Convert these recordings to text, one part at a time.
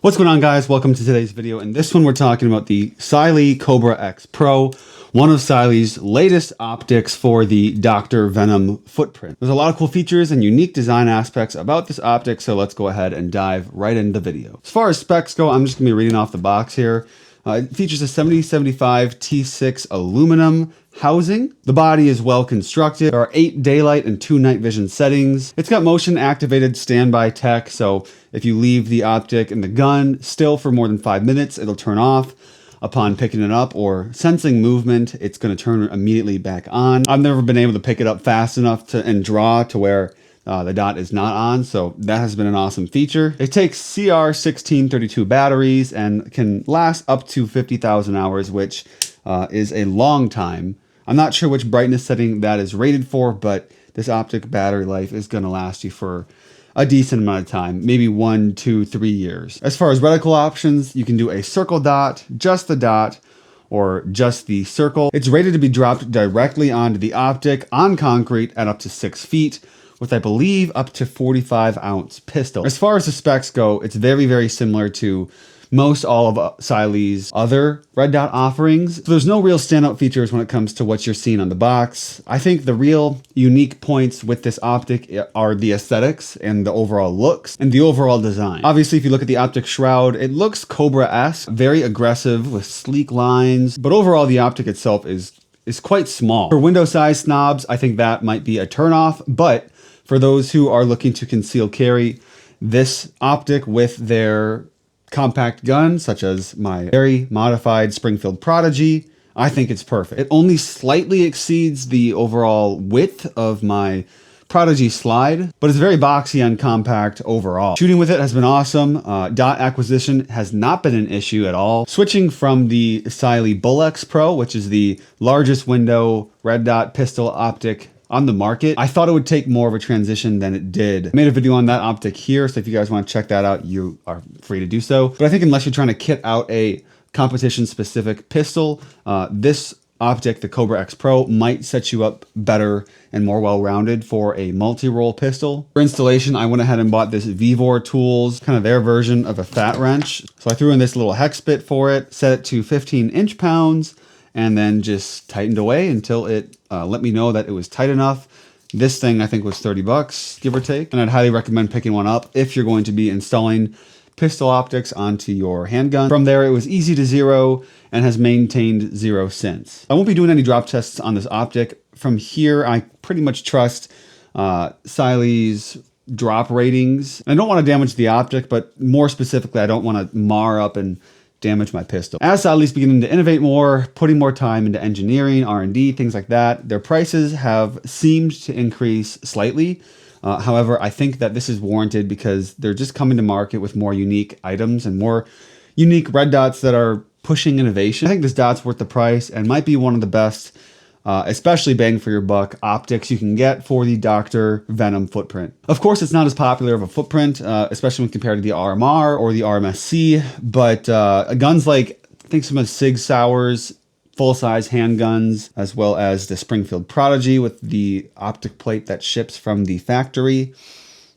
What's going on, guys? Welcome to today's video. In this one, we're talking about the Cyelee Cobra X Pro, one of Cyelee's latest optics for the Dr. Venom footprint. There's a lot of cool features and unique design aspects about this optic, so let's go ahead and dive right into the video. As far as specs go, I'm just going to be reading off the box here. It features a 7075 T6 aluminum housing. The body is well constructed. There are 8 daylight and 2 night vision settings. It's got motion activated standby tech, so if you leave the optic in the gun still for more than 5 minutes, it'll turn off. Upon picking it up or sensing movement, it's going to turn immediately back on. I've never been able to pick it up fast enough and draw to where the dot is not on, so that has been an awesome feature. It takes CR1632 batteries and can last up to 50,000 hours, which is a long time. I'm not sure which brightness setting that is rated for, but this optic battery life is going to last you for a decent amount of time, maybe 1, 2, 3 years. As far as reticle options, you can do a circle dot, just the dot, or just the circle. It's rated to be dropped directly onto the optic on concrete at up to 6 feet, with I believe up to 45-ounce pistol. As far as the specs go, it's very, very similar to most all of Cyelee's other red dot offerings. So there's no real standout features when it comes to what you're seeing on the box. I think the real unique points with this optic are the aesthetics and the overall looks and the overall design. Obviously, if you look at the optic shroud, it looks Cobra-esque, very aggressive with sleek lines, but overall the optic itself is quite small. For window size snobs, I think that might be a turnoff, but for those who are looking to conceal carry, this optic with their compact gun, such as my very modified Springfield Prodigy, I think it's perfect. It only slightly exceeds the overall width of my Prodigy slide, but it's very boxy and compact overall. Shooting with it has been awesome. Dot acquisition has not been an issue at all. Switching from the Cyelee Bull-X Pro, which is the largest window red dot pistol optic on the market, I thought it would take more of a transition than it did. I made a video on that optic here, so if you guys want to check that out, you are free to do so. But I think unless you're trying to kit out a competition-specific pistol, this optic, the Cobra X Pro, might set you up better and more well-rounded for a multi-roll pistol. For installation, I went ahead and bought this Vevor Tools, kind of their version of a fat wrench. So I threw in this little hex bit for it, set it to 15 inch-pounds, and then just tightened away until it let me know that it was tight enough. This thing I think was 30 bucks, give or take. And I'd highly recommend picking one up if you're going to be installing pistol optics onto your handgun. From there, it was easy to zero and has maintained zero since. I won't be doing any drop tests on this optic. From here, I pretty much trust Cyelee's drop ratings. I don't want to damage the optic, but more specifically, I don't want to mar up and damage my pistol. As Cyelee's beginning to innovate more, putting more time into engineering, R&D, things like that, their prices have seemed to increase slightly. However, I think that this is warranted because they're just coming to market with more unique items and more unique red dots that are pushing innovation. I think this dot's worth the price and might be one of the best, especially bang for your buck, optics you can get for the Dr. Venom footprint. Of course, it's not as popular of a footprint, especially when compared to the RMR or the RMSC, but guns like, I think some of Sig Sauer's full-size handguns, as well as the Springfield Prodigy with the optic plate that ships from the factory,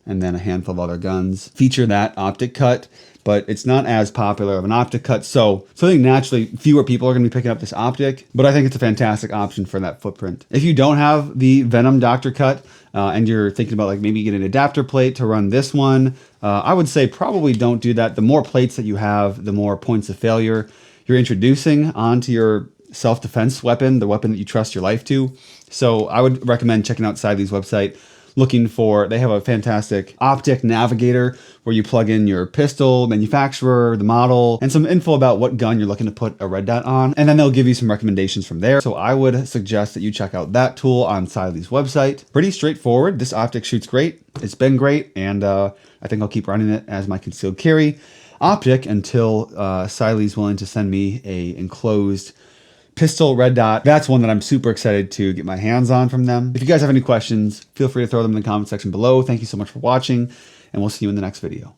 and then a handful of other guns feature that optic cut, but it's not as popular of an optic cut. So I think naturally fewer people are going to be picking up this optic, but I think it's a fantastic option for that footprint. If you don't have the Venom Doctor cut and you're thinking about like maybe getting an adapter plate to run this one, I would say probably don't do that. The more plates that you have, the more points of failure you're introducing onto your self-defense weapon, the weapon that you trust your life to. So I would recommend checking out Cyelee's website, looking for, they have a fantastic optic navigator where you plug in your pistol, manufacturer, the model, and some info about what gun you're looking to put a red dot on. And then they'll give you some recommendations from there. So I would suggest that you check out that tool on Cyelee's website. Pretty straightforward. This optic shoots great. It's been great. And I think I'll keep running it as my concealed carry optic until Cyelee's willing to send me a enclosed pistol red dot. That's one that I'm super excited to get my hands on from them. If you guys have any questions, feel free to throw them in the comment section below. Thank you so much for watching, and we'll see you in the next video.